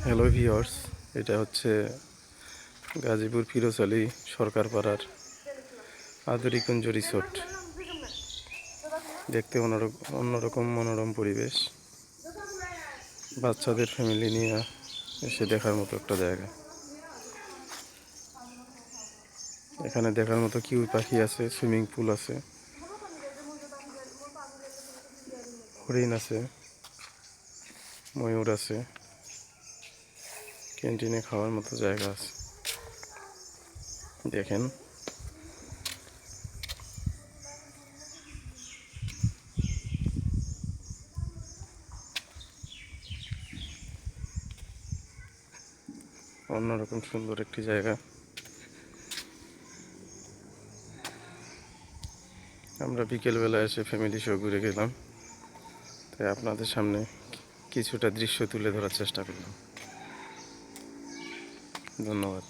Hello viewers, এটা হচ্ছে গাজীপুর ফিরোজ আলী সরকার পাড়ার আদরিকুঞ্জ রিসোর্ট। দেখতে অন্যরকম মনোরম পরিবেশ, বাচ্চাদের ফ্যামিলি নিয়ে এসে দেখার মতো একটা জায়গা। এখানে দেখার মতো কিউই পাখি আছে, সুইমিং পুল আছে, হরিণ আছে, ময়ূর আছে, ক্যান্টিনে খাওয়ার মতো জায়গা আছে। দেখেন, অন্যরকম সুন্দর একটি জায়গা। আমরা বিকেলবেলা এসে ফ্যামিলি সহ ঘুরে গেলাম, তাই আপনাদের সামনে কিছুটা দৃশ্য তুলে ধরার চেষ্টা করলাম। ধন্যবাদ।